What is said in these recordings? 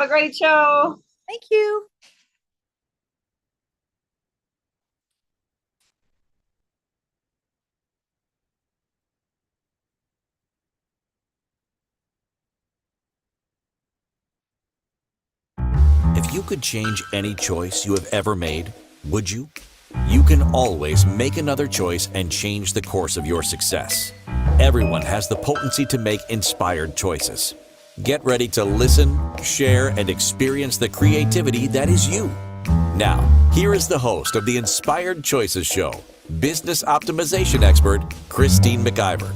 A great show. Thank you. If you could change any choice you have ever made, would you? You can always make another choice and change the course of your success. Everyone has the potency to make inspired choices. Get ready to listen, share, and experience the creativity that is you. Now, here is the host of the Inspired Choices Show, business optimization expert, Christine McIver.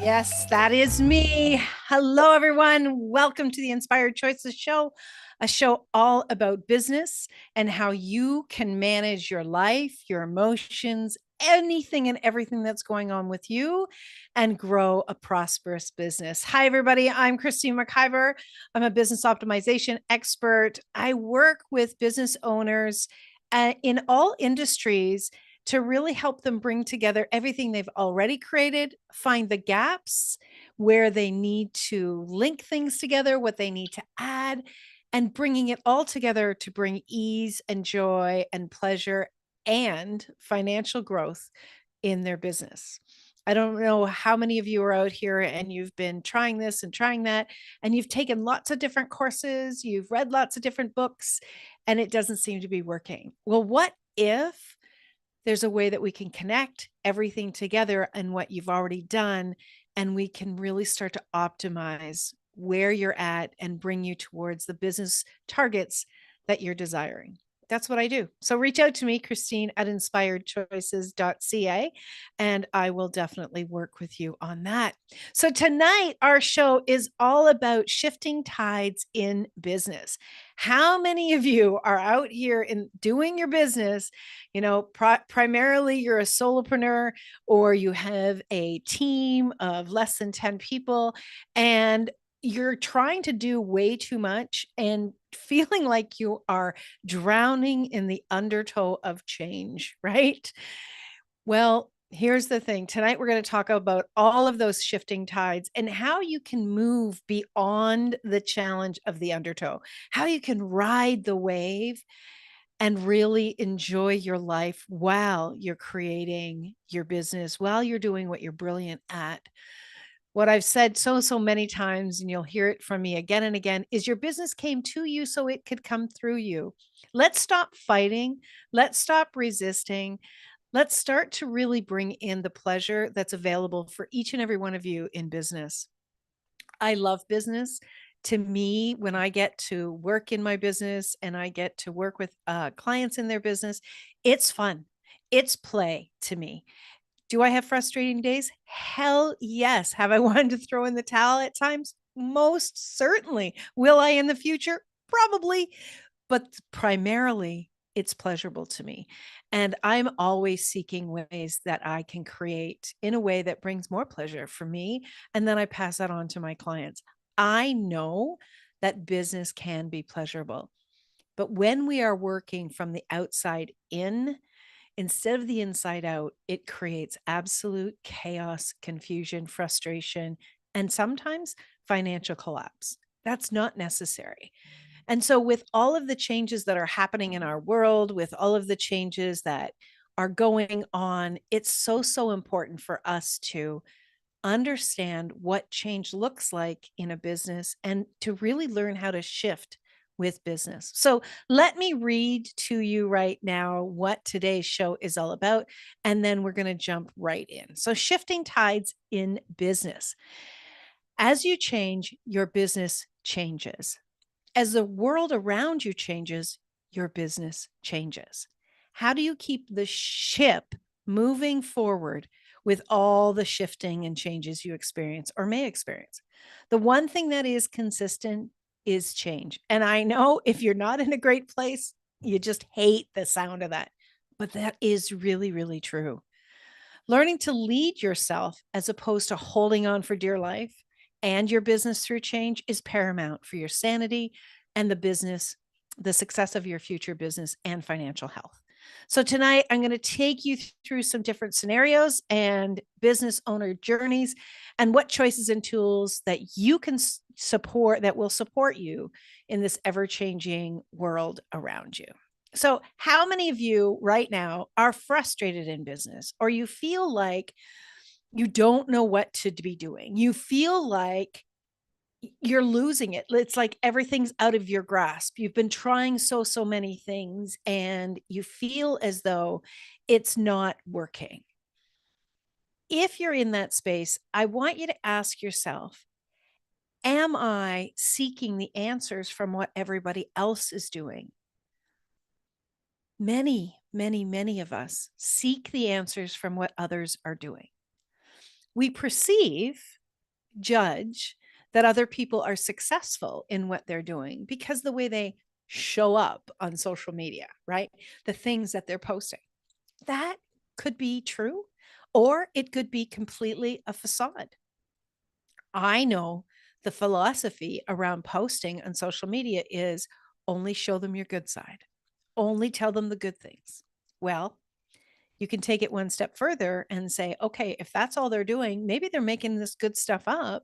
Yes, that is me. Hello, everyone. Welcome to the Inspired Choices Show, a show all about business and how you can manage your life, your emotions, anything and everything that's going on with you and grow a prosperous business. Hi, everybody. I'm Christine McIver. I'm a business optimization expert. I work with business owners in all industries to really help them bring together everything they've already created, find the gaps where they need to link things together, what they need to add, and bringing it all together to bring ease and joy and pleasure and financial growth in their business. I don't know how many of you are out here and you've been trying this and trying that, and you've taken lots of different courses, you've read lots of different books, and it doesn't seem to be working. Well, what if there's a way that we can connect everything together and what you've already done, and we can really start to optimize where you're at and bring you towards the business targets that you're desiring? That's what I do. So reach out to me, Christine at inspiredchoices.ca, and I will definitely work with you on that. So tonight, our show is all about shifting tides in business. How many of you are out here in doing your business? You know, primarily you're a solopreneur or you have a team of less than 10 people, and you're trying to do way too much and feeling like you are drowning in the undertow of change, right? Well, here's the thing. Tonight, we're going to talk about all of those shifting tides and how you can move beyond the challenge of the undertow, how you can ride the wave and really enjoy your life while you're creating your business, while you're doing what you're brilliant at. What I've said so many times, and you'll hear it from me again and again, is your business came to you so it could come through you. Let's stop fighting. Let's stop resisting. Let's start to really bring in the pleasure that's available for each and every one of you in business. I love business. To me, when I get to work in my business and I get to work with clients in their business, it's fun. It's play to me. Do I have frustrating days? Hell yes. Have I wanted to throw in the towel at times? Most certainly. Will I in the future? Probably. But primarily, it's pleasurable to me. And I'm always seeking ways that I can create in a way that brings more pleasure for me. And then I pass that on to my clients. I know that business can be pleasurable. But when we are working from the outside in, instead of the inside out, it creates absolute chaos, confusion, frustration, and sometimes financial collapse. That's not necessary. And so, with all of the changes that are happening in our world, with all of the changes that are going on, it's so important for us to understand what change looks like in a business and to really learn how to shift with business. So let me read to you right now what today's show is all about, and then we're going to jump right in. So, shifting tides in business. As you change, your business changes. As the world around you changes, your business changes. How do you keep the ship moving forward with all the shifting and changes you experience or may experience? The one thing that is consistent is change. And I know if you're not in a great place, you just hate the sound of that. But that is really true. Learning to lead yourself as opposed to holding on for dear life and your business through change is paramount for your sanity and the success of your future business and financial health. So tonight, I'm going to take you through some different scenarios and business owner journeys and what choices and tools that you can that will support you in this ever-changing world around you. So, how many of you right now are frustrated in business, or you feel like you don't know what to be doing? You feel like you're losing it. It's like everything's out of your grasp. You've been trying so many things and you feel as though it's not working. If you're in that space, I want you to ask yourself, am I seeking the answers from what everybody else is doing? Many of us seek the answers from what others are doing. We perceive, judge that other people are successful in what they're doing because the way they show up on social media, right? The things that they're posting. That could be true, or it could be completely a facade. I know the philosophy around posting on social media is only show them your good side, only tell them the good things. Well, you can take it one step further and say, okay, if that's all they're doing, maybe they're making this good stuff up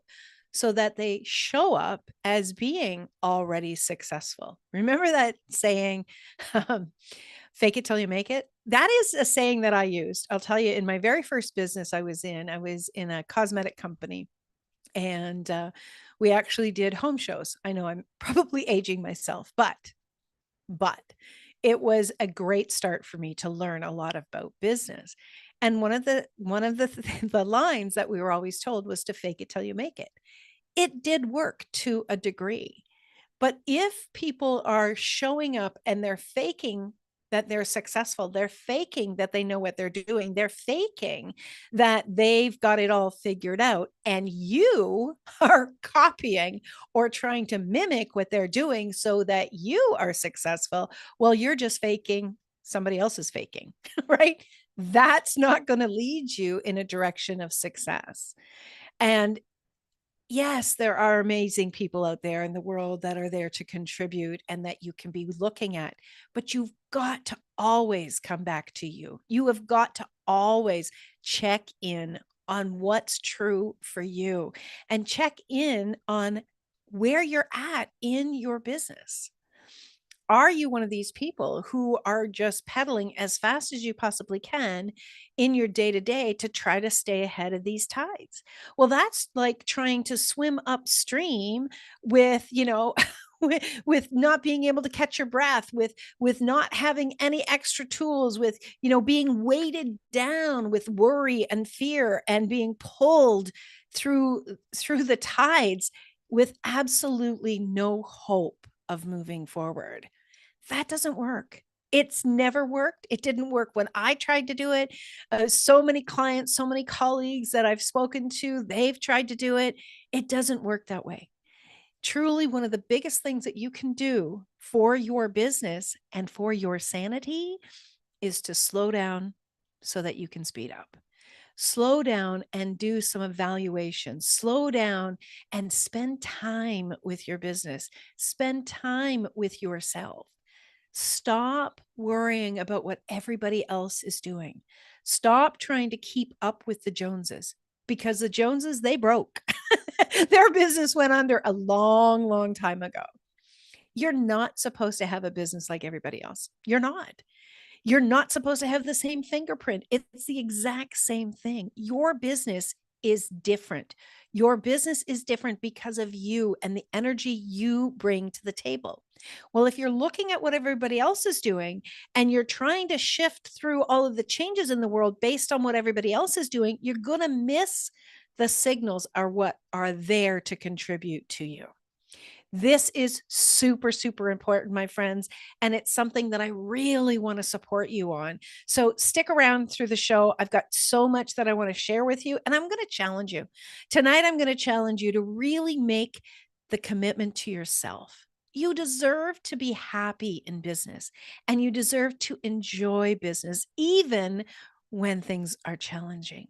so that they show up as being already successful. Remember that saying, um, fake it till you make it? That is a saying that I used. I'll tell you, in my very first business I was in a cosmetic company, and we actually did home shows. I know I'm probably aging myself, but it was a great start for me to learn a lot about business. And one of the the lines that we were always told was to fake it till you make it. It did work to a degree. But if people are showing up and they're faking that they're successful, they're faking that they know what they're doing, they're faking that they've got it all figured out, and you are copying or trying to mimic what they're doing so that you are successful, well, you're just faking somebody else's faking, right? That's not going to lead you in a direction of success. And yes, there are amazing people out there in the world that are there to contribute and that you can be looking at, but you've got to always come back to you. You have got to always check in on what's true for you and check in on where you're at in your business. Are you one of these people who are just pedaling as fast as you possibly can in your day to day to try to stay ahead of these tides? Well, that's like trying to swim upstream with, with not being able to catch your breath, with not having any extra tools, with, being weighted down with worry and fear and being pulled through the tides with absolutely no hope of moving forward. That doesn't work. It's never worked. It didn't work when I tried to do it. So many clients, so many colleagues that I've spoken to, they've tried to do it. It doesn't work that way. Truly, one of the biggest things that you can do for your business and for your sanity is to slow down so that you can speed up. Slow down and do some evaluation. Slow down and spend time with your business. Spend time with yourself. Stop worrying about what everybody else is doing. Stop trying to keep up with the Joneses, because the Joneses, they broke. Their business went under a long time ago. You're not supposed to have a business like everybody else. You're not. You're not supposed to have the same fingerprint. It's the exact same thing. Your business is different. Your business is different because of you and the energy you bring to the table. Well, if you're looking at what everybody else is doing and you're trying to shift through all of the changes in the world based on what everybody else is doing, you're going to miss the signals are what are there to contribute to you. This is super important, my friends, and it's something that I really want to support you on. So stick around through the show. I've got so much that I want to share with you, and I'm going to challenge you. Tonight, I'm going to challenge you to really make the commitment to yourself. You deserve to be happy in business, and you deserve to enjoy business, even when things are challenging.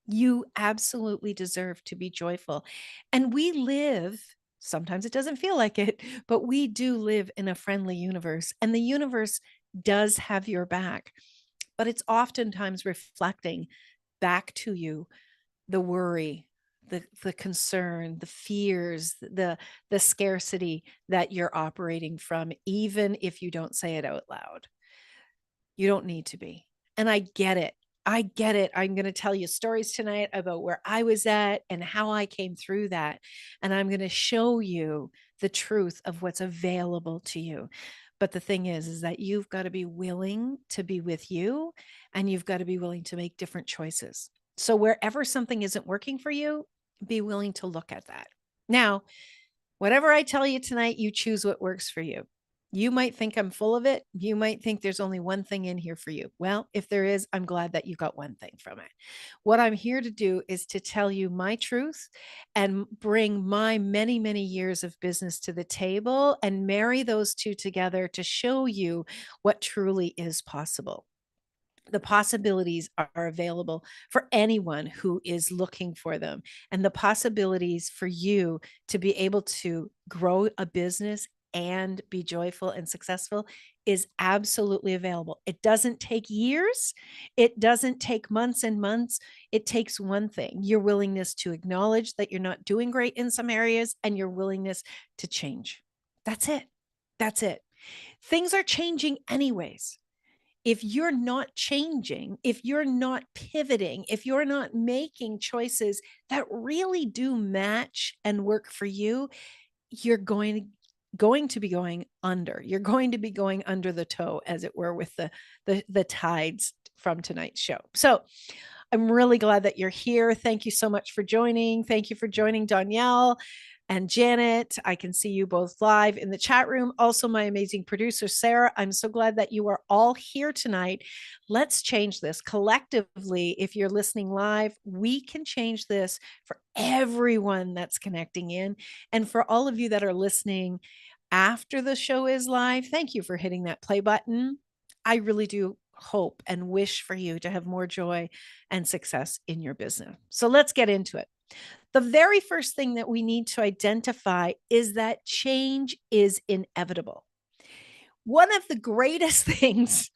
You absolutely deserve to be joyful. And we live, sometimes it doesn't feel like it, but we do live in a friendly universe, and the universe does have your back, but it's oftentimes reflecting back to you the worry, the concern, the fears, the scarcity that you're operating from, even if you don't say it out loud. You don't need to be. And I get it. I get it. I'm going to tell you stories tonight about where I was at and how I came through that. And I'm going to show you the truth of what's available to you. But the thing is that you've got to be willing to be with you, and you've got to be willing to make different choices. So wherever something isn't working for you, be willing to look at that. Now, whatever I tell you tonight, you choose what works for you. You might think I'm full of it. You might think there's only one thing in here for you. Well, if there is, I'm glad that you got one thing from it. What I'm here to do is to tell you my truth and bring my many, many years of business to the table and marry those two together to show you what truly is possible. The possibilities are available for anyone who is looking for them. And the possibilities for you to be able to grow a business and be joyful and successful is absolutely available. It doesn't take years. It doesn't take months and months. It takes one thing: your willingness to acknowledge that you're not doing great in some areas and your willingness to change. That's it. That's it. Things are changing anyways. If you're not changing, if you're not pivoting, if you're not making choices that really do match and work for you, you're going to be going under. You're going to be going under the toe, as it were, with the tides from tonight's show. So I'm really glad that you're here. Thank you so much for joining. Thank you for joining Danielle and Janet. I can see you both live in the chat room. Also, my amazing producer, Sarah. I'm so glad that you are all here tonight. Let's change this collectively. If you're listening live, we can change this for everyone that's connecting in. And for all of you that are listening after the show is live, thank you for hitting that play button. I really do hope and wish for you to have more joy and success in your business. So let's get into it. The very first thing that we need to identify is that change is inevitable. One of the greatest things,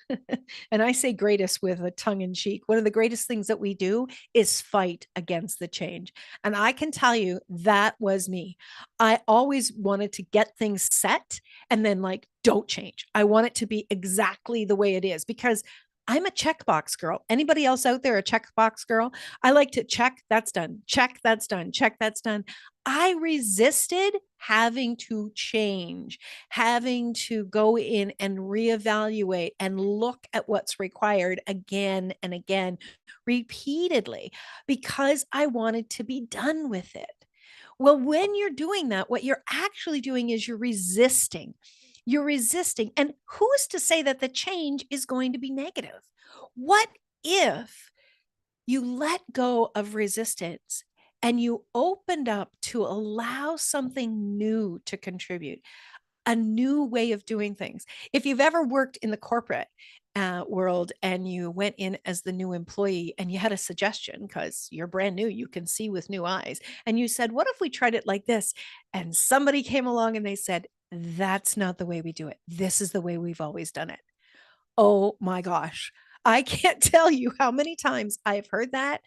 and I say greatest with a tongue in cheek, one of the greatest things that we do is fight against the change. And I can tell you that was me. I always wanted to get things set and then, like, don't change. I want it to be exactly the way it is because I'm a checkbox girl. Anybody else out there a checkbox girl? I like to check, that's done, check, that's done, check, that's done. I resisted having to change, having to go in and reevaluate and look at what's required again and again, repeatedly, because I wanted to be done with it. Well, when you're doing that, what you're actually doing is you're resisting. You're resisting. And who's to say that the change is going to be negative? What if you let go of resistance and you opened up to allow something new to contribute, a new way of doing things? If you've ever worked in the corporate world and you went in as the new employee and you had a suggestion because you're brand new, you can see with new eyes, and you said, "What if we tried it like this?" And somebody came along and they said, "That's not the way we do it. This is the way we've always done it." Oh my gosh. I can't tell you how many times I've heard that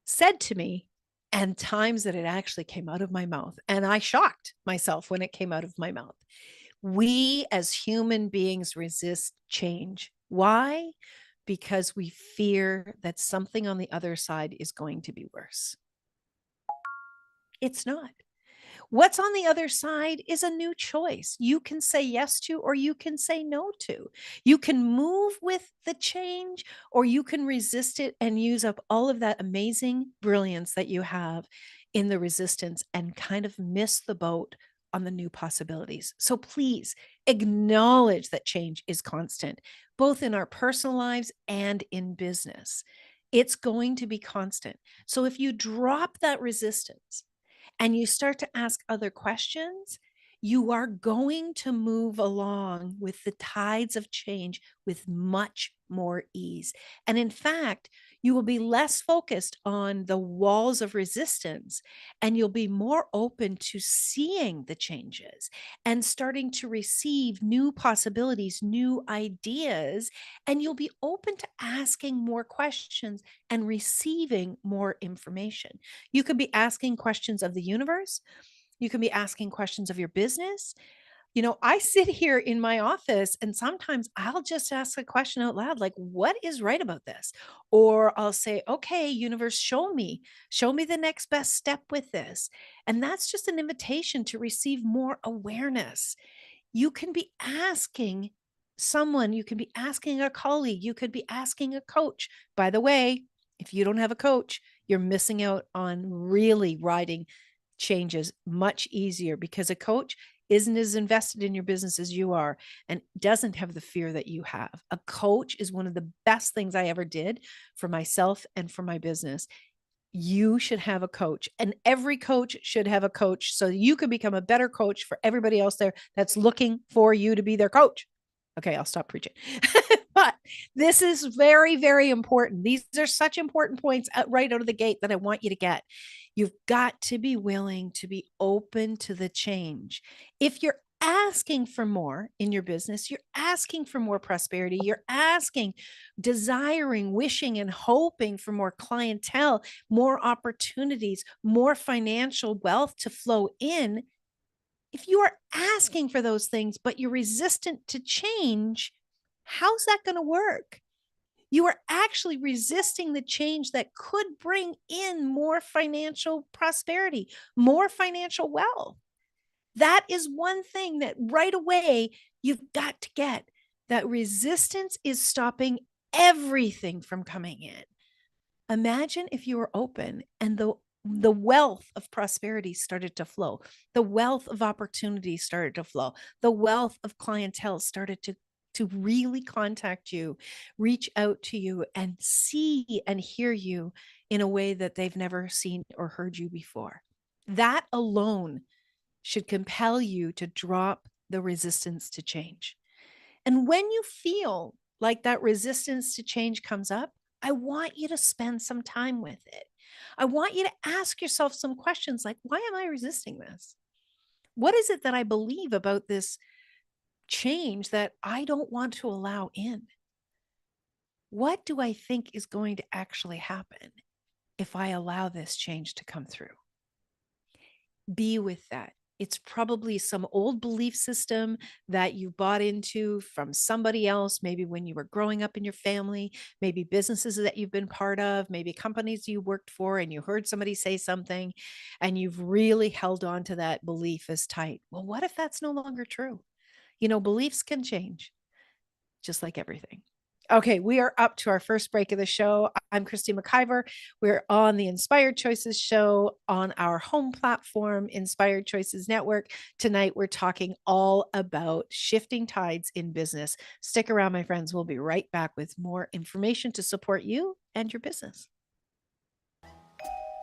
said to me and times that it actually came out of my mouth. And I shocked myself when it came out of my mouth. We as human beings resist change. Why? Because we fear that something on the other side is going to be worse. It's not. What's on the other side is a new choice. You can say yes to, or you can say no to. You can move with the change, or you can resist it and use up all of that amazing brilliance that you have in the resistance and kind of miss the boat on the new possibilities. So please acknowledge that change is constant, both in our personal lives and in business. It's going to be constant. So if you drop that resistance, and you start to ask other questions, you are going to move along with the tides of change with much more ease. And in fact, You will be less focused on the walls of resistance, and you'll be more open to seeing the changes and starting to receive new possibilities, new ideas, and you'll be open to asking more questions and receiving more information. You could be asking questions of the universe. You can be asking questions of your business. I sit here in my office and sometimes I'll just ask a question out loud, like, what is right about this? Or I'll say, okay, universe, show me the next best step with this. And that's just an invitation to receive more awareness. You can be asking someone, you can be asking a colleague, you could be asking a coach. By the way, if you don't have a coach, you're missing out on really riding changes much easier because a coach isn't as invested in your business as you are and doesn't have the fear that you have. A coach is one of the best things I ever did for myself and for my business. You should have a coach, and every coach should have a coach so you can become a better coach for everybody else there that's looking for you to be their coach. Okay, I'll stop preaching. But this is very, very important. These are such important points right out of the gate that I want you to get. You've got to be willing to be open to the change. If you're asking for more in your business, you're asking for more prosperity, you're asking, desiring, wishing, and hoping for more clientele, more opportunities, more financial wealth to flow in. If you are asking for those things, but you're resistant to change, how's that going to work? You are actually resisting the change that could bring in more financial prosperity, more financial wealth. That is one thing that right away you've got to get. That resistance is stopping everything from coming in. Imagine if you were open and the wealth of prosperity started to flow. The wealth of opportunity started to flow. The wealth of clientele started to really contact you, reach out to you, and see and hear you in a way that they've never seen or heard you before. That alone should compel you to drop the resistance to change. And when you feel like that resistance to change comes up, I want you to spend some time with it. I want you to ask yourself some questions like, why am I resisting this? What is it that I believe about this change that I don't want to allow in? What do I think is going to actually happen if I allow this change to come through? Be with that. It's probably some old belief system that you bought into from somebody else, maybe when you were growing up in your family, maybe businesses that you've been part of, maybe companies you worked for and you heard somebody say something and you've really held on to that belief as tight. Well, what if that's no longer true? Beliefs can change, just like everything. Okay, we are up to our first break of the show. I'm Christy McIver. We're on the Inspired Choices show on our home platform, Inspired Choices Network. Tonight, we're talking all about shifting tides in business. Stick around, my friends. We'll be right back with more information to support you and your business.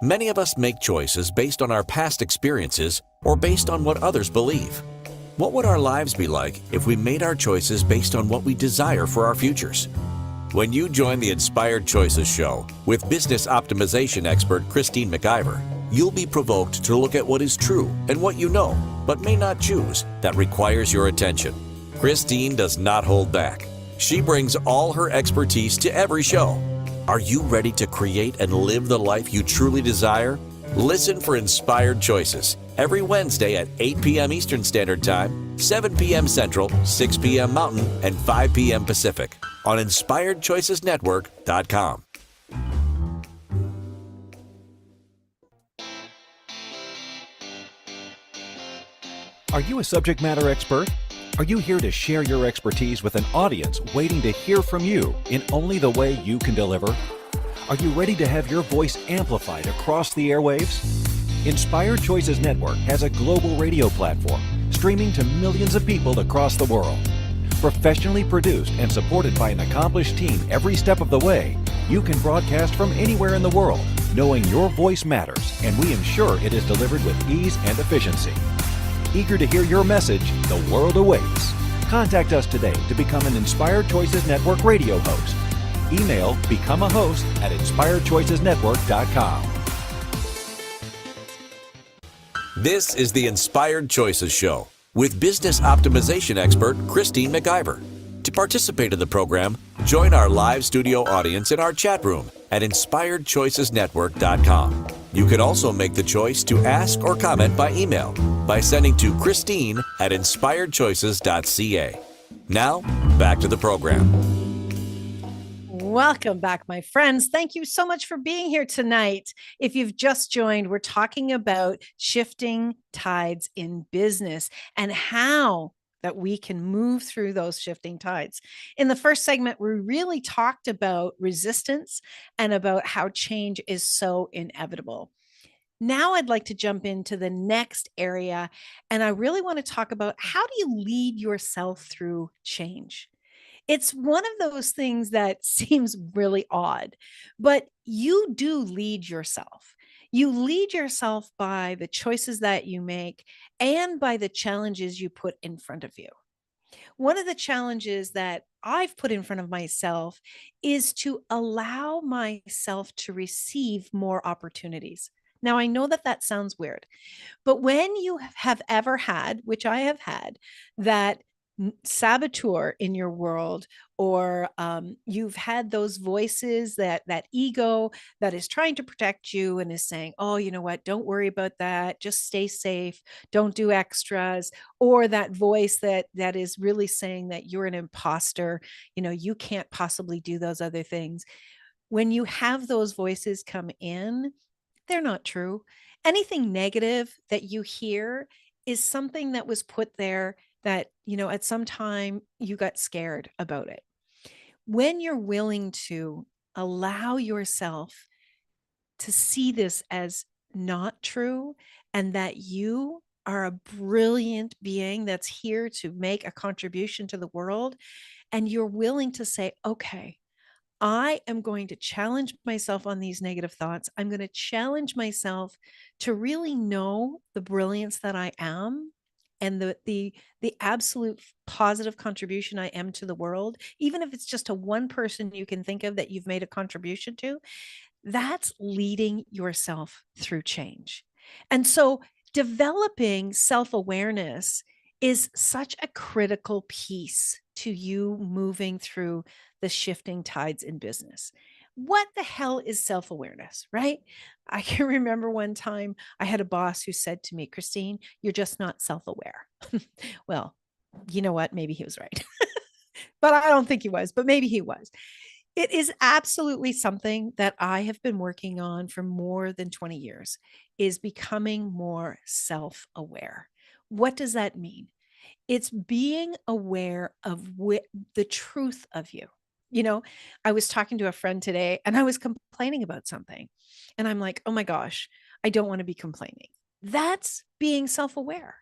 Many of us make choices based on our past experiences or based on what others believe. What would our lives be like if we made our choices based on what we desire for our futures? When you join the Inspired Choices show with business optimization expert Christine McIver, you'll be provoked to look at what is true and what you know, but may not choose, that requires your attention. Christine does not hold back. She brings all her expertise to every show. Are you ready to create and live the life you truly desire? Listen for Inspired Choices every Wednesday at 8 p.m. Eastern Standard Time, 7 p.m. Central, 6 p.m. Mountain, and 5 p.m. Pacific on InspiredChoicesNetwork.com. Are you a subject matter expert? Are you here to share your expertise with an audience waiting to hear from you in only the way you can deliver? Are you ready to have your voice amplified across the airwaves? Inspired Choices Network has a global radio platform streaming to millions of people across the world. Professionally produced and supported by an accomplished team every step of the way, you can broadcast from anywhere in the world, knowing your voice matters, and we ensure it is delivered with ease and efficiency. Eager to hear your message, the world awaits. Contact us today to become an Inspired Choices Network radio host. Email become a host at inspiredchoicesnetwork.com. This is the Inspired Choices Show with business optimization expert Christine McIver. To participate in the program, join our live studio audience in our chat room at inspiredchoicesnetwork.com. You can also make the choice to ask or comment by email by sending to Christine at inspiredchoices.ca. Now, back to the program. Welcome back, my friends. Thank you so much for being here tonight. If you've just joined, we're talking about shifting tides in business and how that we can move through those shifting tides. In the first segment, we really talked about resistance and about how change is so inevitable. Now I'd like to jump into the next area, and I really want to talk about how do you lead yourself through change? It's one of those things that seems really odd, but you do lead yourself. You lead yourself by the choices that you make and by the challenges you put in front of you. One of the challenges that I've put in front of myself is to allow myself to receive more opportunities. Now, I know that that sounds weird, but when you have ever had, which I have had, that saboteur in your world, or you've had those voices, that ego that is trying to protect you and is saying, oh, you know what, don't worry about that, just stay safe, don't do extras, or that voice that is really saying that you're an imposter, you can't possibly do those other things. When you have those voices come in, they're not true. Anything negative that you hear is something that was put there that, at some time you got scared about it. When you're willing to allow yourself to see this as not true and that you are a brilliant being that's here to make a contribution to the world, and you're willing to say, okay, I am going to challenge myself on these negative thoughts. I'm going to challenge myself to really know the brilliance that I am and the absolute positive contribution I am to the world, even if it's just a one person you can think of that you've made a contribution to. That's leading yourself through change. And so developing self-awareness is such a critical piece to you moving through the shifting tides in business. What the hell is self-awareness, right? I can remember one time I had a boss who said to me, Christine, you're just not self-aware. Well, you know what? Maybe he was right. But I don't think he was, but maybe he was. It is absolutely something that I have been working on for more than 20 years, is becoming more self-aware. What does that mean? It's being aware of the truth of you. I was talking to a friend today and I was complaining about something. And I'm like, oh my gosh, I don't want to be complaining. That's being self-aware.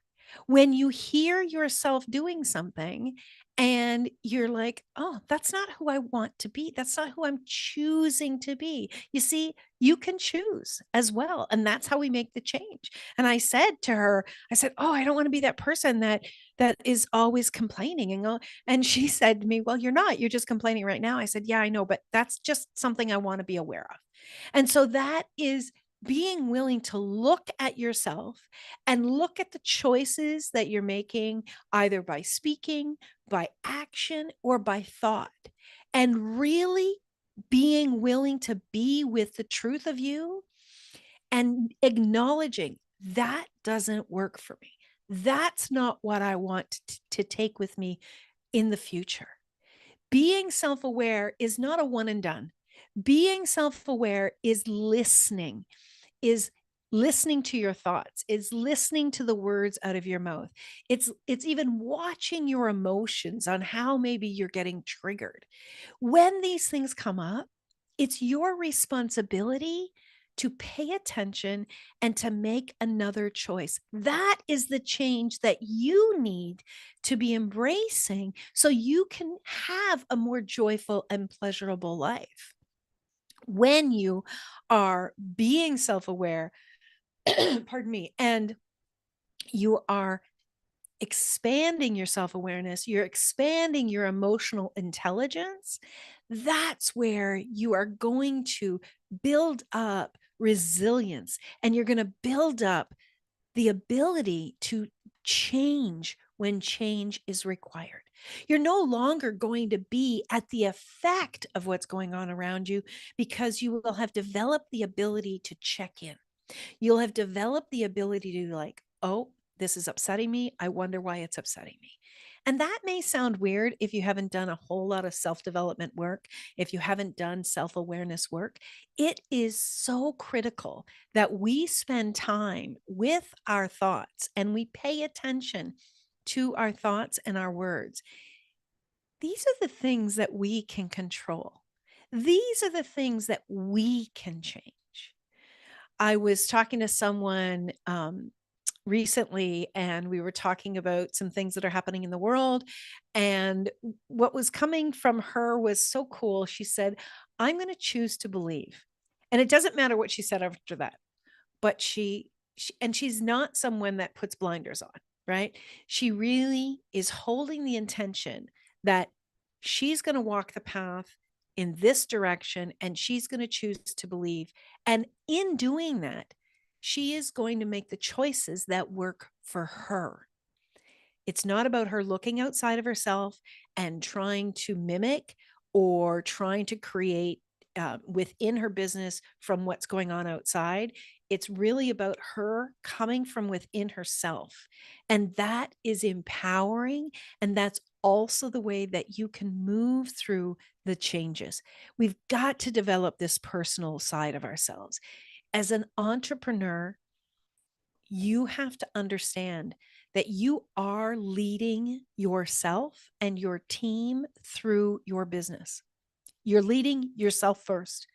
When you hear yourself doing something and you're like, oh, that's not who I want to be. That's not who I'm choosing to be. You see, you can choose as well. And that's how we make the change. And I said to her, I said, oh, I don't want to be that person that is always complaining. And she said to me, well, you're not, you're just complaining right now. I said, yeah, I know, but that's just something I want to be aware of. And so that is being willing to look at yourself and look at the choices that you're making, either by speaking, by action, or by thought, and really being willing to be with the truth of you and acknowledging that doesn't work for me. That's not what I want to take with me in the future. Being self-aware is not a one and done. Being self-aware is listening to your thoughts, is listening to the words out of your mouth. It's even watching your emotions on how maybe you're getting triggered. When these things come up, it's your responsibility to pay attention and to make another choice. That is the change that you need to be embracing so you can have a more joyful and pleasurable life. When you are being self-aware, pardon me, and you are expanding your self-awareness, you're expanding your emotional intelligence, that's where you are going to build up resilience, and you're going to build up the ability to change when change is required. You're no longer going to be at the effect of what's going on around you, because you will have developed the ability to check in. You'll have developed the ability to, like, oh, this is upsetting me. I wonder why it's upsetting me. And that may sound weird if you haven't done a whole lot of self development work, if you haven't done self awareness work. It is so critical that we spend time with our thoughts and we pay attention to our thoughts and our words. These are the things that we can control. These are the things that we can change. I was talking to someone recently, and we were talking about some things that are happening in the world. And what was coming from her was so cool. She said, I'm going to choose to believe. And it doesn't matter what she said after that, but and she's not someone that puts blinders on, right? She really is holding the intention that she's going to walk the path in this direction, and she's going to choose to believe. And in doing that, she is going to make the choices that work for her. It's not about her looking outside of herself and trying to mimic or trying to create within her business from what's going on outside. It's really about her coming from within herself. And that is empowering. And that's also the way that you can move through the changes. We've got to develop this personal side of ourselves. As an entrepreneur, you have to understand that you are leading yourself and your team through your business. You're leading yourself first,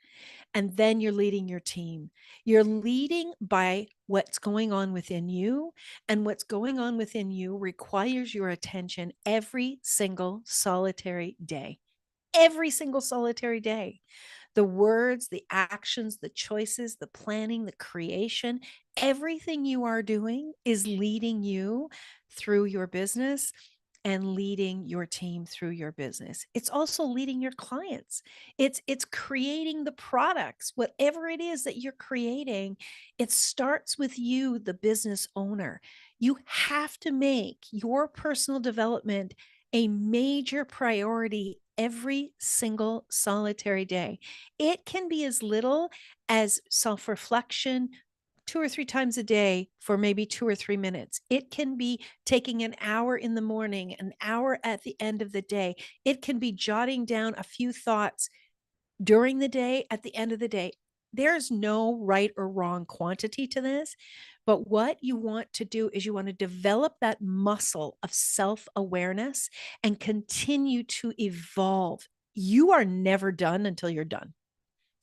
and then you're leading your team. You're leading by what's going on within you, and what's going on within you requires your attention every single solitary day. Every single solitary day. The words, the actions, the choices, the planning, the creation, everything you are doing is leading you through your business and leading your team through your business. It's also leading your clients. It's creating the products, whatever it is that you're creating. It starts with you, the business owner. You have to make your personal development a major priority every single solitary day. It can be as little as self reflection 2 or 3 times a day for maybe 2 or 3 minutes. It can be taking an hour in the morning, an hour at the end of the day. It can be jotting down a few thoughts during the day, at the end of the day. There's no right or wrong quantity to this. But what you want to do is you want to develop that muscle of self awareness and continue to evolve. You are never done until you're done,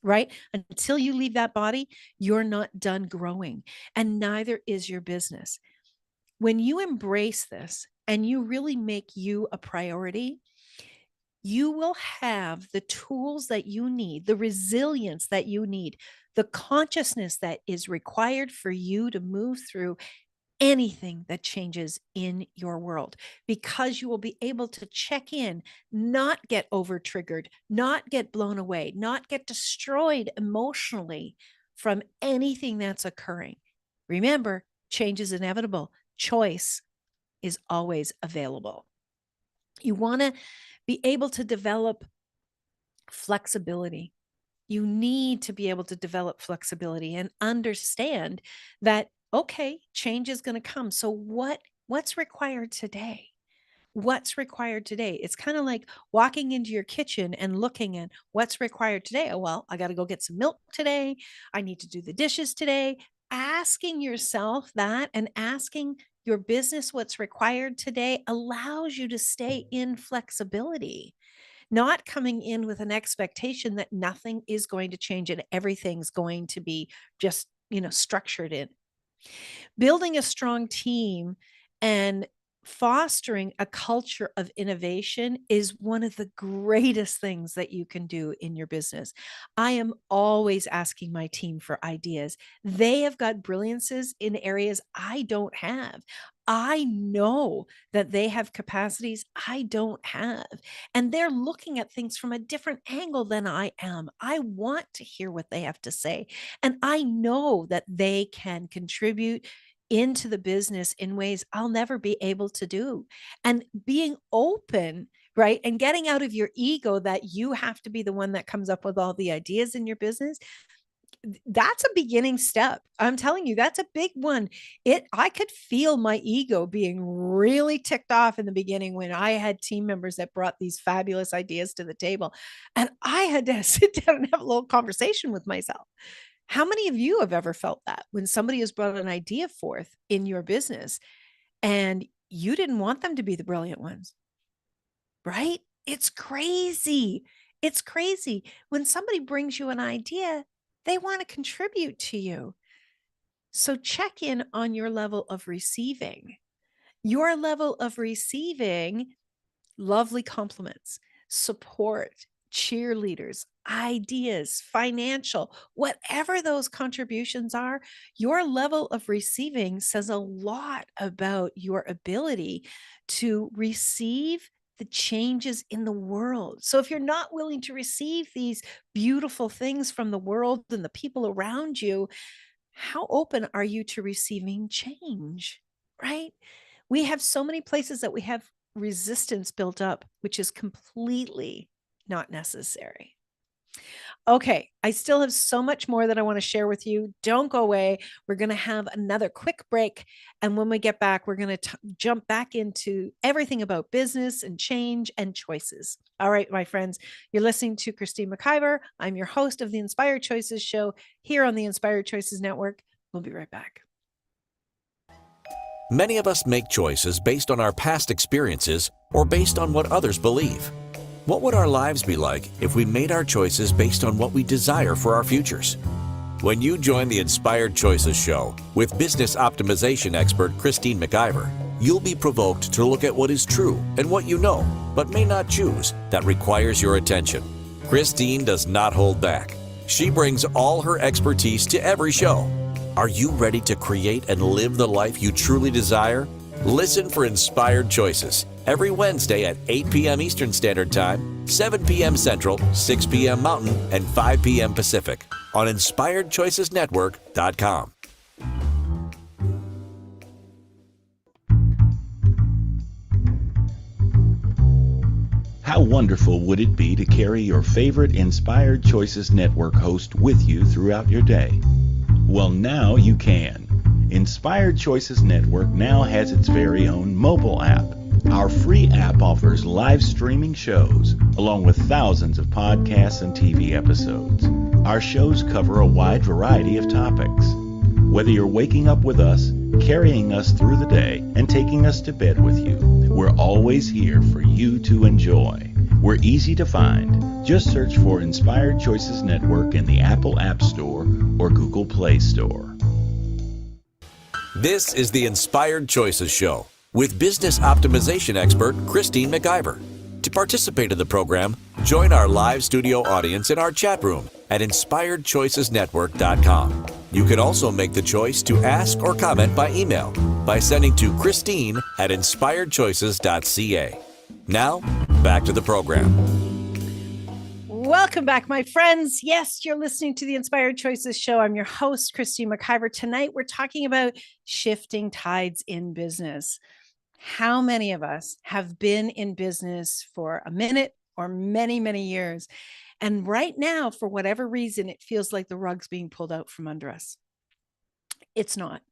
right? Until you leave that body, you're not done growing, and neither is your business. When you embrace this and you really make you a priority, you will have the tools that you need, the resilience that you need, the consciousness that is required for you to move through anything that changes in your world, because you will be able to check in, not get over triggered, not get blown away, not get destroyed emotionally from anything that's occurring. Remember, change is inevitable. Choice is always available. You want to be able to develop flexibility. You need to be able to develop flexibility and understand that, okay, change is going to come. So what's required today? What's required today? It's kind of like walking into your kitchen and looking at what's required today. Oh, well, I got to go get some milk today. I need to do the dishes today. Asking yourself that and asking your business what's required today allows you to stay in flexibility, not coming in with an expectation that nothing is going to change and everything's going to be just, structured in. Building a strong team and fostering a culture of innovation is one of the greatest things that you can do in your business. I am always asking my team for ideas. They have got brilliances in areas I don't have. I know that they have capacities I don't have, and they're looking at things from a different angle than I am. I want to hear what they have to say, and I know that they can contribute into the business in ways I'll never be able to do. And being open, right? And getting out of your ego that you have to be the one that comes up with all the ideas in your business. That's a beginning step. I'm telling you, that's a big one. I could feel my ego being really ticked off in the beginning when I had team members that brought these fabulous ideas to the table. And I had to sit down and have a little conversation with myself. How many of you have ever felt that when somebody has brought an idea forth in your business and you didn't want them to be the brilliant ones, right? It's crazy. It's crazy. When somebody brings you an idea, they want to contribute to you. So check in on your level of receiving. Your level of receiving lovely compliments, support, cheerleaders, ideas, financial, whatever those contributions are, your level of receiving says a lot about your ability to receive the changes in the world. So if you're not willing to receive these beautiful things from the world and the people around you, how open are you to receiving change? Right? We have so many places that we have resistance built up, which is completely not necessary. Okay, I still have so much more that I want to share with you. Don't go away. We're going to have another quick break. And when we get back, we're going to jump back into everything about business and change and choices. All right, my friends, you're listening to Christine McIver. I'm your host of the Inspired Choices show here on the Inspired Choices Network. We'll be right back. Many of us make choices based on our past experiences or based on what others believe. What would our lives be like if we made our choices based on what we desire for our futures? When you join the Inspired Choices show with business optimization expert Christine McIver, you'll be provoked to look at what is true and what you know, but may not choose, that requires your attention. Christine does not hold back. She brings all her expertise to every show. Are you ready to create and live the life you truly desire? Listen for Inspired Choices every Wednesday at 8 p.m. Eastern Standard Time, 7 p.m. Central, 6 p.m. Mountain, and 5 p.m. Pacific on InspiredChoicesNetwork.com. How wonderful would it be to carry your favorite Inspired Choices Network host with you throughout your day? Well, now you can. Inspired Choices Network now has its very own mobile app. Our free app offers live streaming shows, along with thousands of podcasts and TV episodes. Our shows cover a wide variety of topics. Whether you're waking up with us, carrying us through the day, and taking us to bed with you, we're always here for you to enjoy. We're easy to find. Just search for Inspired Choices Network in the Apple App Store or Google Play Store. This is the Inspired Choices Show with business optimization expert Christine McIver. To participate in the program, join our live studio audience in our chat room at InspiredChoicesNetwork.com. You can also make the choice to ask or comment by email by sending to Christine at InspiredChoices.ca. Now, back to the program. Welcome back, my friends. Yes, you're listening to the Inspired Choices show. I'm your host, Christine McIver. Tonight, we're talking about shifting tides in business. How many of us have been in business for a minute or many, many years? And right now, for whatever reason, it feels like the rug's being pulled out from under us. It's not.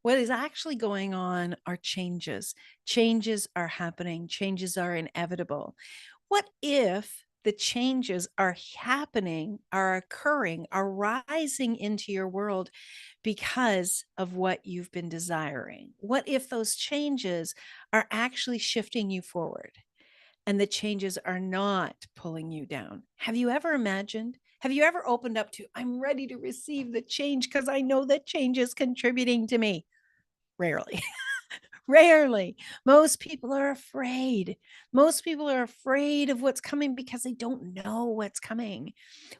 What is actually going on are changes. Changes are happening. Changes are inevitable. What if the changes are happening, are occurring, are rising into your world because of what you've been desiring? What if those changes are actually shifting you forward and the changes are not pulling you down? Have you ever imagined? Have you ever opened up to, I'm ready to receive the change because I know that change is contributing to me? Rarely. Rarely. Most people are afraid. Most people are afraid of what's coming because they don't know what's coming.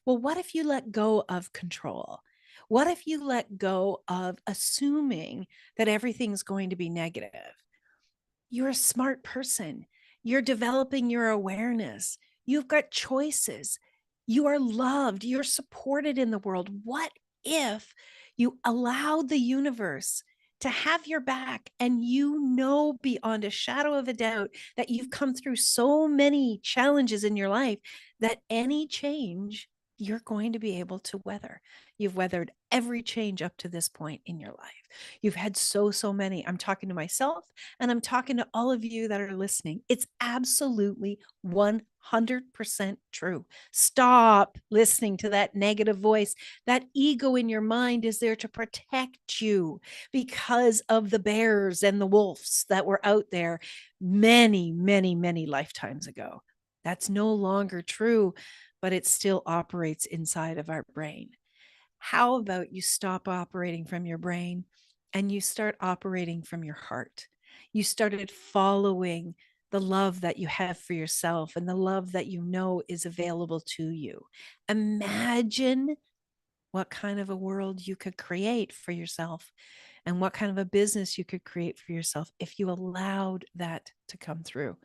Well, what if you let go of control? What if you let go of assuming that everything's going to be negative? You're a smart person. You're developing your awareness. You've got choices. You are loved. You're supported in the world. What if you allowed the universe to have your back, and you know beyond a shadow of a doubt that you've come through so many challenges in your life that any change you're going to be able to weather? You've weathered every change up to this point in your life. You've had so many. I'm talking to myself, and I'm talking to all of you that are listening. It's absolutely 100% true. Stop listening to that negative voice. That ego in your mind is there to protect you because of the bears and the wolves that were out there many lifetimes ago. That's no longer true, but it still operates inside of our brain. How about you stop operating from your brain and you start operating from your heart? You started following the love that you have for yourself and the love that you know is available to you. Imagine what kind of a world you could create for yourself and what kind of a business you could create for yourself if you allowed that to come through.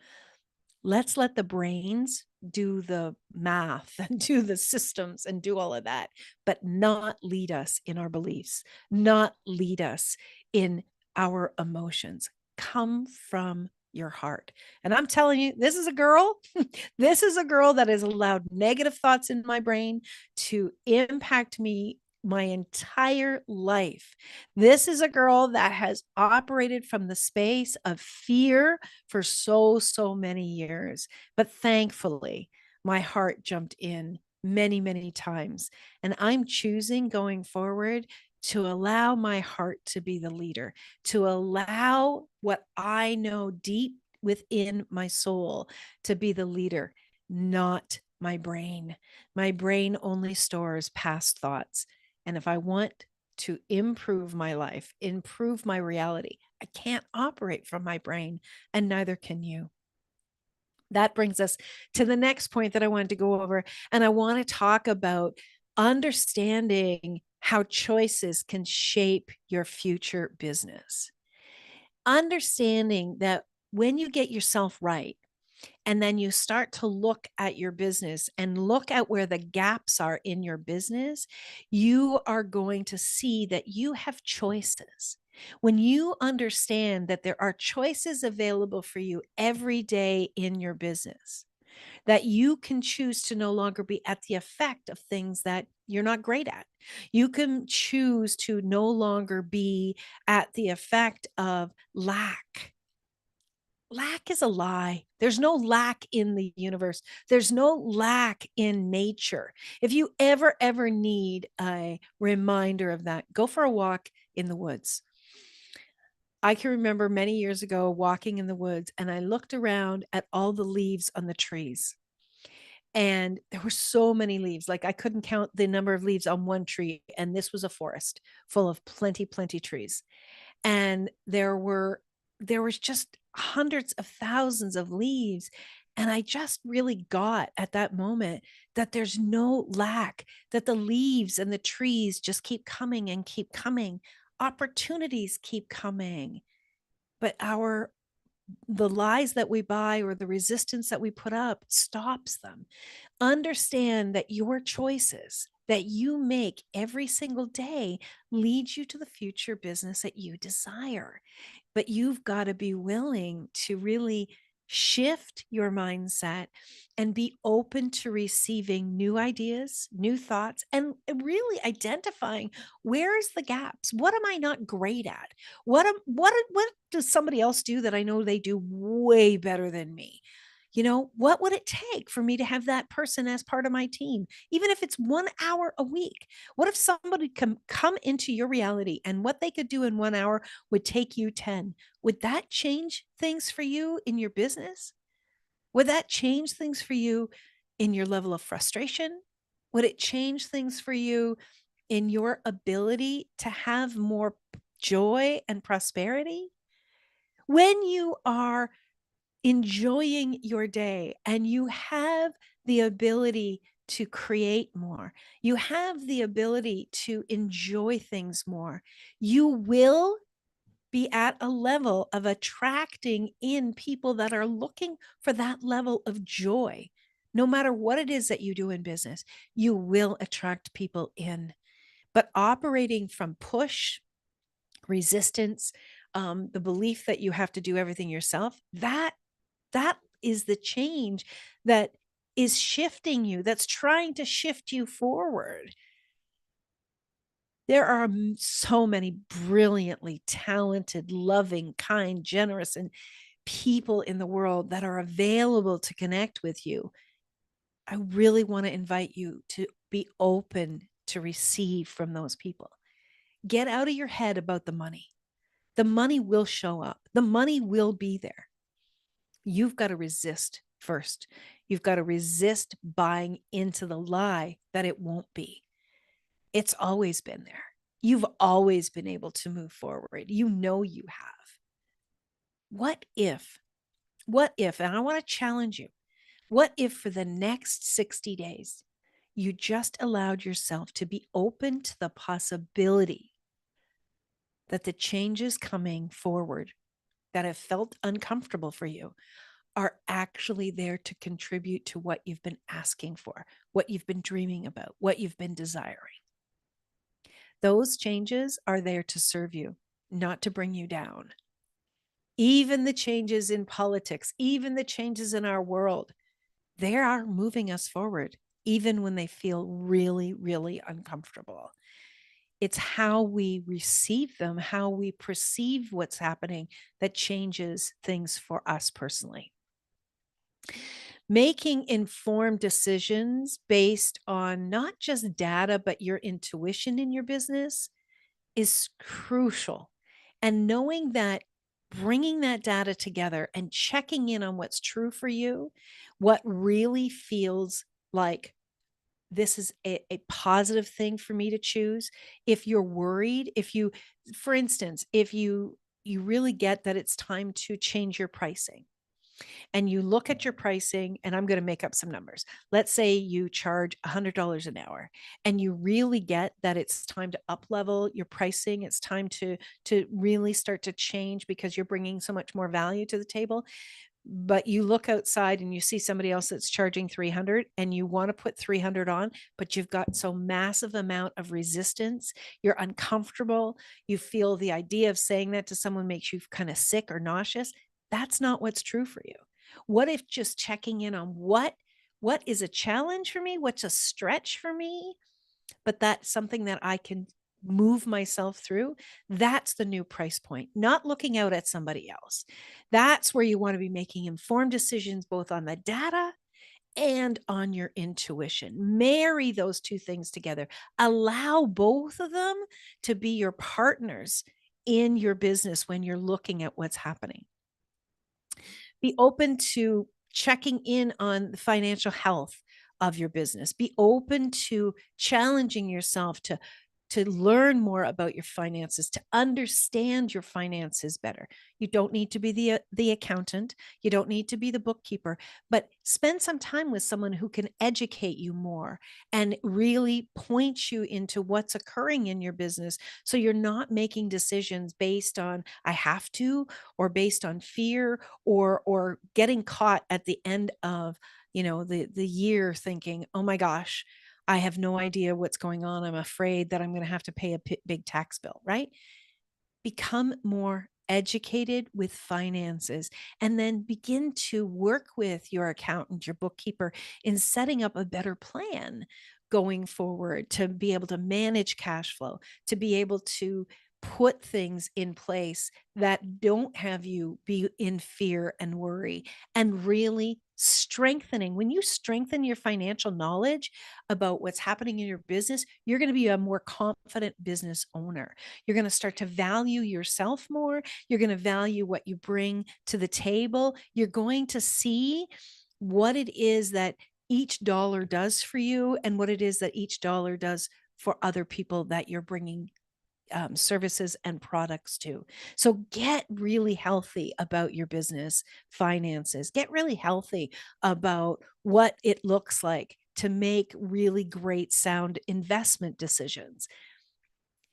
Let's let the brains do the math and do the systems and do all of that, but not lead us in our beliefs, not lead us in our emotions. Come from your heart. And I'm telling you, this is a girl. This is a girl that has allowed negative thoughts in my brain to impact me my entire life. This is a girl that has operated from the space of fear for so many years. But thankfully, my heart jumped in many times. And I'm choosing going forward to allow my heart to be the leader, to allow what I know deep within my soul to be the leader, not my brain. My brain only stores past thoughts. And if I want to improve my life, improve my reality, I can't operate from my brain, and neither can you. That brings us to the next point that I wanted to go over. And I want to talk about understanding how choices can shape your future business. Understanding that when you get yourself right, and then you start to look at your business and look at where the gaps are in your business, you are going to see that you have choices. When you understand that there are choices available for you every day in your business, that you can choose to no longer be at the effect of things that you're not great at. You can choose to no longer be at the effect of lack. Lack is a lie. There's no lack in the universe. There's no lack in nature. If you ever need a reminder of that, go for a walk in the woods. I can remember many years ago walking in the woods, and I looked around at all the leaves on the trees. And there were so many leaves. Like, I couldn't count the number of leaves on one tree. And this was a forest full of plenty trees. And there was just hundreds of thousands of leaves. And I just really got at that moment that there's no lack, that the leaves and the trees just keep coming and keep coming. Opportunities keep coming. But the lies that we buy or the resistance that we put up stops them. Understand that your choices that you make every single day lead you to the future business that you desire. But you've got to be willing to really shift your mindset and be open to receiving new ideas, new thoughts, and really identifying where's the gaps. What am I not great at? What does somebody else do that I know they do way better than me? What would it take for me to have that person as part of my team, even if it's 1 hour a week? What if somebody can come into your reality and what they could do in 1 hour would take you 10? Would that change things for you in your business? Would that change things for you in your level of frustration? Would it change things for you in your ability to have more joy and prosperity? when you are enjoying your day and you have the ability to create more, you have the ability to enjoy things more, you will be at a level of attracting in people that are looking for that level of joy. No matter what it is that you do in business, you will attract people in. But operating from push, resistance, the belief that you have to do everything yourself, that is the change that is shifting you, that's trying to shift you forward. There are so many brilliantly talented, loving, kind, generous, and people in the world that are available to connect with you. I really want to invite you to be open to receive from those people. Get out of your head about the money. The money will show up, the money will be there. You've got to resist first. You've got to resist buying into the lie that it won't be. It's always been there. You've always been able to move forward. You know you have. What if, and I want to challenge you, what if for the next 60 days, you just allowed yourself to be open to the possibility that the changes coming forward that have felt uncomfortable for you are actually there to contribute to what you've been asking for, what you've been dreaming about, what you've been desiring. Those changes are there to serve you, not to bring you down. Even the changes in politics, even the changes in our world, they are moving us forward, even when they feel really, really uncomfortable. It's how we receive them, how we perceive what's happening that changes things for us personally. Making informed decisions based on not just data, but your intuition in your business is crucial. And knowing that, bringing that data together and checking in on what's true for you, what really feels like this is a positive thing for me to choose. If you're worried, if you, for instance, if you really get that it's time to change your pricing, and you look at your pricing, and I'm going to make up some numbers. Let's say you charge $100 an hour, and you really get that it's time to up level your pricing. It's time to really start to change because you're bringing so much more value to the table. But you look outside and you see somebody else that's charging 300, and you want to put 300 on, but you've got so massive amount of resistance. You're uncomfortable. You feel the idea of saying that to someone makes you kind of sick or nauseous. That's not what's true for you. What if just checking in on what is a challenge for me? What's a stretch for me? But that's something that I can move myself through. That's the new price point, not looking out at somebody else. That's where you want to be making informed decisions, both on the data and on your intuition. Marry those two things together. Allow both of them to be your partners in your business when you're looking at what's happening. Be open to checking in on the financial health of your business. Be open to challenging yourself to learn more about your finances, to understand your finances better. You don't need to be the accountant. You don't need to be the bookkeeper, but spend some time with someone who can educate you more and really point you into what's occurring in your business. So you're not making decisions based on, I have to, or based on fear, or getting caught at the end of, the year thinking, oh my gosh, I have no idea what's going on. I'm afraid that I'm going to have to pay a big tax bill, right? Become more educated with finances, and then begin to work with your accountant, your bookkeeper, in setting up a better plan going forward to be able to manage cash flow, to be able to put things in place that don't have you be in fear and worry, and really strengthening. When you strengthen your financial knowledge about what's happening in your business, you're going to be a more confident business owner. You're going to start to value yourself more. You're going to value what you bring to the table. You're going to see what it is that each dollar does for you, and what it is that each dollar does for other people that you're bringing services and products to. So get really healthy about your business finances. Get really healthy about what it looks like to make really great sound investment decisions.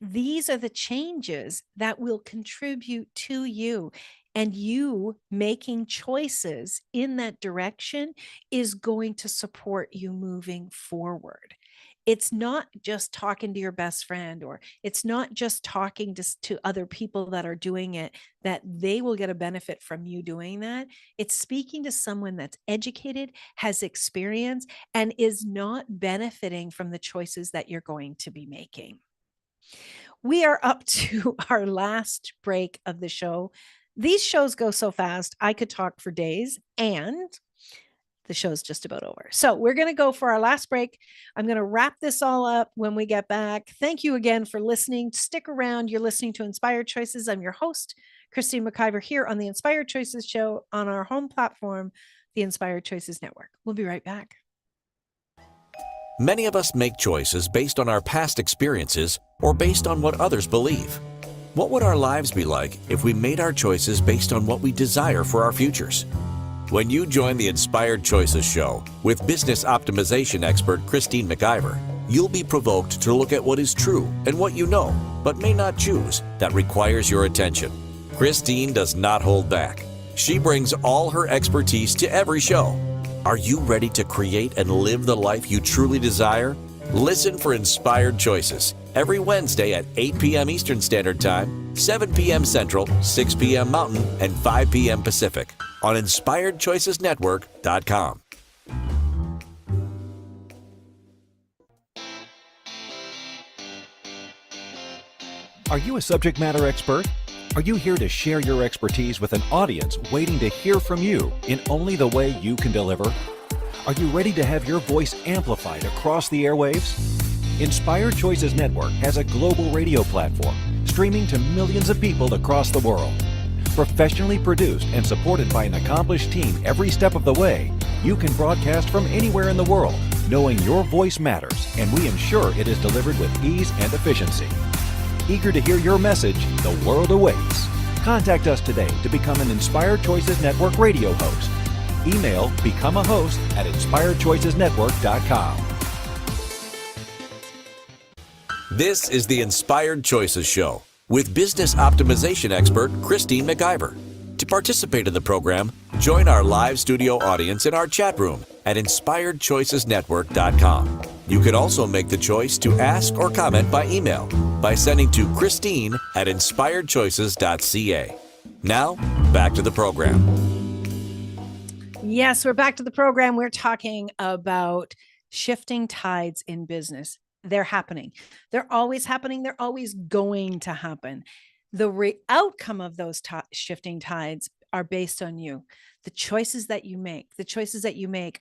These are the changes that will contribute to you. And you making choices in that direction is going to support you moving forward. It's not just talking to your best friend, or it's not just talking to other people that are doing it, that they will get a benefit from you doing that. It's speaking to someone that's educated, has experience, and is not benefiting from the choices that you're going to be making. We are up to our last break of the show. These shows go so fast, I could talk for days, and the show's just about over. So we're going to go for our last break. I'm going to wrap this all up when we get back. Thank you again for listening. Stick around. You're listening to Inspired Choices. I'm your host, Christine McIver, here on the Inspired Choices show on our home platform, the Inspired Choices Network. We'll be right back. Many of us make choices based on our past experiences or based on what others believe. What would our lives be like if we made our choices based on what we desire for our futures? When you join the Inspired Choices show with business optimization expert Christine McIver, you'll be provoked to look at what is true and what you know, but may not choose, that requires your attention. Christine does not hold back. She brings all her expertise to every show. Are you ready to create and live the life you truly desire? Listen for Inspired Choices every Wednesday at 8 p.m. Eastern Standard Time, 7 p.m. Central, 6 p.m. Mountain, and 5 p.m. Pacific on InspiredChoicesNetwork.com. Are you a subject matter expert? Are you here to share your expertise with an audience waiting to hear from you in only the way you can deliver? Are you ready to have your voice amplified across the airwaves? Inspired Choices Network has a global radio platform streaming to millions of people across the world. Professionally produced and supported by an accomplished team every step of the way, you can broadcast from anywhere in the world, knowing your voice matters, and we ensure it is delivered with ease and efficiency. Eager to hear your message, the world awaits. Contact us today to become an Inspired Choices Network radio host. Email become a host at inspiredchoicesnetwork.com. This is the Inspired Choices Show with business optimization expert Christine McIver. To participate in the program, join our live studio audience in our chat room at inspiredchoicesnetwork.com. You can also make the choice to ask or comment by email by sending to Christine at inspiredchoices.ca. Now, back to the program. Yes, we're back to the program. We're talking about shifting tides in business. They're happening. They're always happening. They're always going to happen. The outcome of those shifting tides are based on you. The choices that you make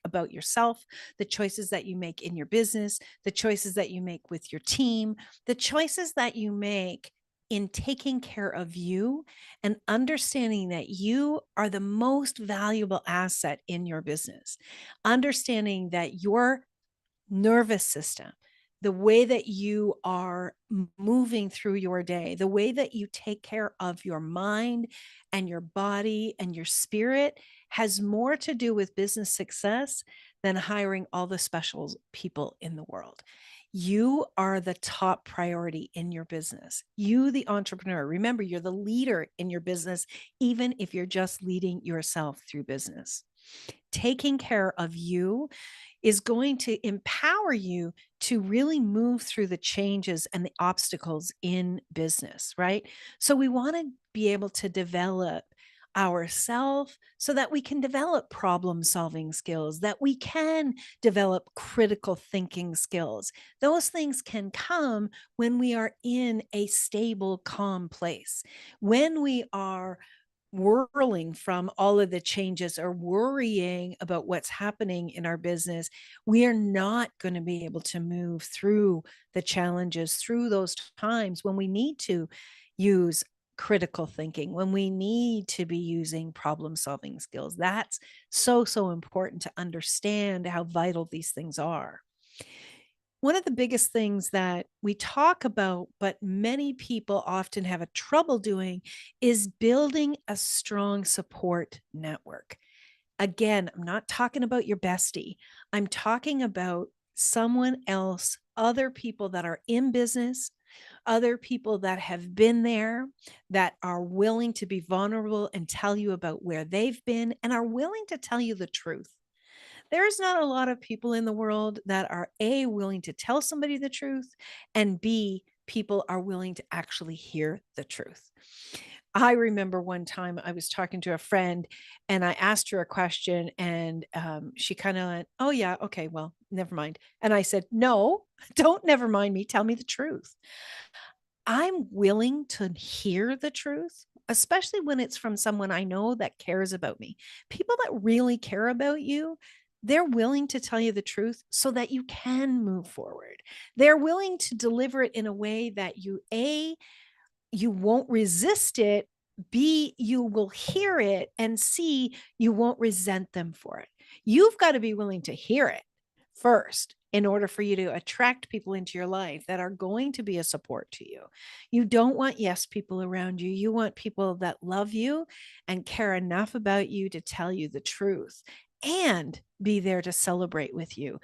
about yourself, the choices that you make in your business, the choices that you make with your team, the choices that you make in taking care of you and understanding that you are the most valuable asset in your business. Understanding that your nervous system, the way that you are moving through your day, the way that you take care of your mind and your body and your spirit has more to do with business success than hiring all the special people in the world. You are the top priority in your business. You, the entrepreneur, remember, you're the leader in your business, even if you're just leading yourself through business. Taking care of you is going to empower you to really move through the changes and the obstacles in business, right? So we want to be able to develop ourselves so that we can develop problem solving skills, that we can develop critical thinking skills. Those things can come when we are in a stable, calm place. When we are whirling from all of the changes or worrying about what's happening in our business, we are not going to be able to move through the challenges, through those times when we need to use critical thinking, when we need to be using problem solving skills. That's so important to understand how vital these things are. One of the biggest things that we talk about, but many people often have a trouble doing, is building a strong support network. Again, I'm not talking about your bestie. I'm talking about someone else, other people that are in business, other people that have been there, that are willing to be vulnerable and tell you about where they've been and are willing to tell you the truth. There's not a lot of people in the world that are A, willing to tell somebody the truth, and B, people are willing to actually hear the truth. I remember one time I was talking to a friend and I asked her a question and she kind of went, "Oh, yeah, okay, well, never mind." And I said, "No, don't never mind me. Tell me the truth." I'm willing to hear the truth, especially when it's from someone I know that cares about me. People that really care about you, they're willing to tell you the truth so that you can move forward. They're willing to deliver it in a way that you won't resist it. B, you will hear it. And C, you won't resent them for it. You've got to be willing to hear it first in order for you to attract people into your life that are going to be a support to you. You don't want yes people around you. You want people that love you and care enough about you to tell you the truth and be there to celebrate with you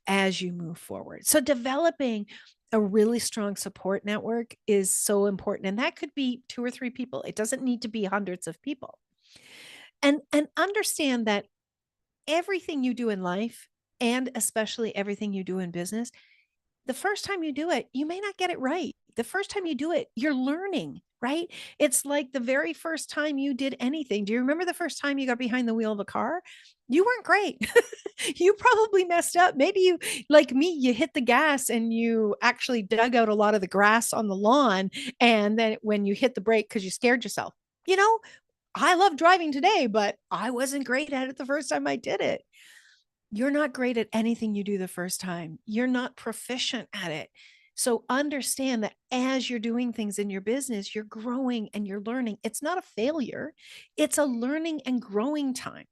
as you move forward. So developing a really strong support network is so important. And that could be 2 or 3 people. It doesn't need to be hundreds of people. And understand that everything you do in life, and especially everything you do in business, the first time you do it, you may not get it right. The first time you do it, you're learning, right? It's like the very first time you did anything. Do you remember the first time you got behind the wheel of a car? You weren't great. You probably messed up. Maybe you, like me, you hit the gas and you actually dug out a lot of the grass on the lawn. And then when you hit the brake because you scared yourself, you know, I love driving today, but I wasn't great at it the first time I did it. You're not great at anything you do the first time. You're not proficient at it. So understand that as you're doing things in your business, you're growing and you're learning. It's not a failure, it's a learning and growing time.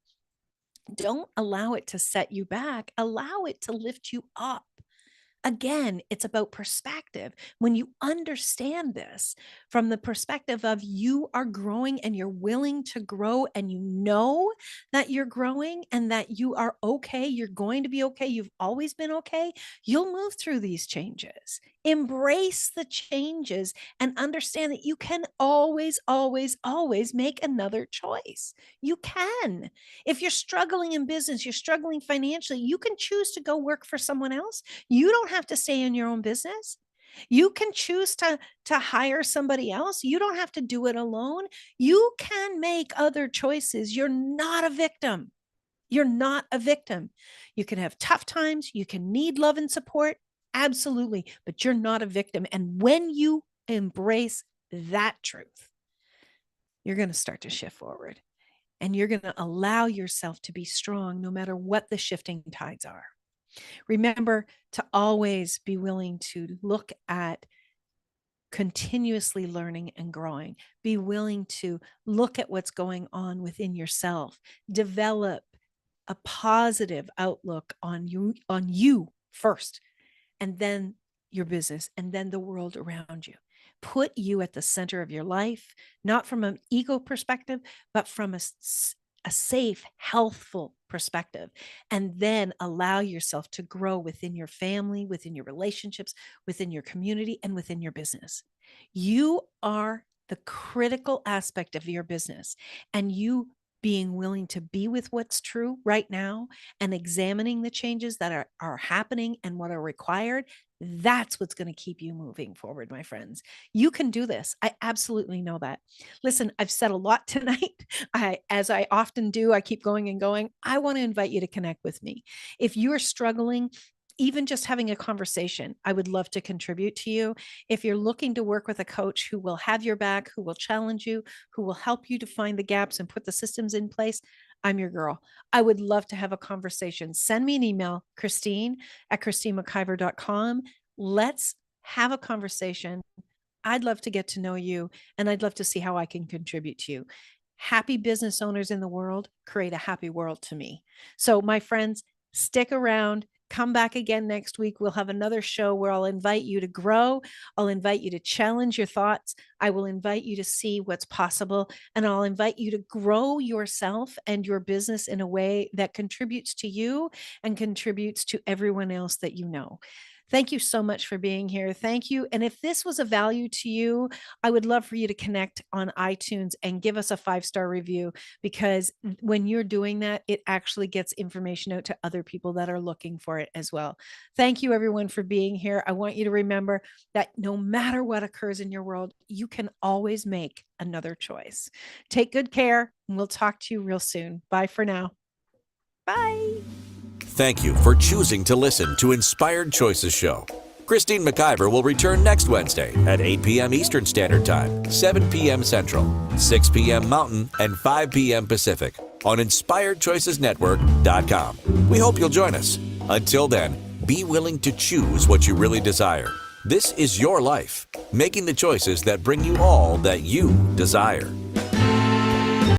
Don't allow it to set you back, allow it to lift you up. Again, it's about perspective. When you understand this from the perspective of you are growing and you're willing to grow and you know that you're growing and that you are okay, you're going to be okay, you've always been okay, you'll move through these changes. Embrace the changes and understand that you can always, always, always make another choice. You can. If you're struggling in business, you're struggling financially, you can choose to go work for someone else. You don't have to stay in your own business. You can choose to hire somebody else. You don't have to do it alone. You can make other choices. You're not a victim. You're not a victim. You can have tough times. You can need love and support. Absolutely. But you're not a victim. And when you embrace that truth, you're going to start to shift forward and you're going to allow yourself to be strong no matter what the shifting tides are. Remember to always be willing to look at continuously learning and growing. Be willing to look at what's going on within yourself. Develop a positive outlook on you first, and then your business, and then the world around you. Put you at the center of your life, not from an ego perspective, but from a safe, healthful perspective. And then allow yourself to grow within your family, within your relationships, within your community, and within your business. You are the critical aspect of your business, and you being willing to be with what's true right now and examining the changes that are happening and what are required, that's what's going to keep you moving forward, my friends. You can do this. I absolutely know that. Listen, I've said a lot tonight. As I often do, I keep going and going. I want to invite you to connect with me. If you are struggling, even just having a conversation, I would love to contribute to you. If you're looking to work with a coach who will have your back, who will challenge you, who will help you to find the gaps and put the systems in place, I'm your girl. I would love to have a conversation. Send me an email, Christine@ChristineMcIver.com. Let's have a conversation. I'd love to get to know you, and I'd love to see how I can contribute to you. Happy business owners in the world create a happy world to me. So, my friends, stick around. come back again next week. We'll have another show where I'll invite you to grow. I'll invite you to challenge your thoughts. I will invite you to see what's possible. And I'll invite you to grow yourself and your business in a way that contributes to you and contributes to everyone else that you know. Thank you so much for being here. Thank you. And if this was a value to you, I would love for you to connect on iTunes and give us a 5-star review, because when you're doing that, it actually gets information out to other people that are looking for it as well. Thank you, everyone, for being here. I want you to remember that no matter what occurs in your world, you can always make another choice. Take good care, and we'll talk to you real soon. Bye for now. Bye. Thank you for choosing to listen to Inspired Choices Show. Christine McIver will return next Wednesday at 8 p.m. Eastern Standard Time, 7 p.m. Central, 6 p.m. Mountain, and 5 p.m. Pacific on InspiredChoicesNetwork.com. We hope you'll join us. Until then, be willing to choose what you really desire. This is your life, making the choices that bring you all that you desire.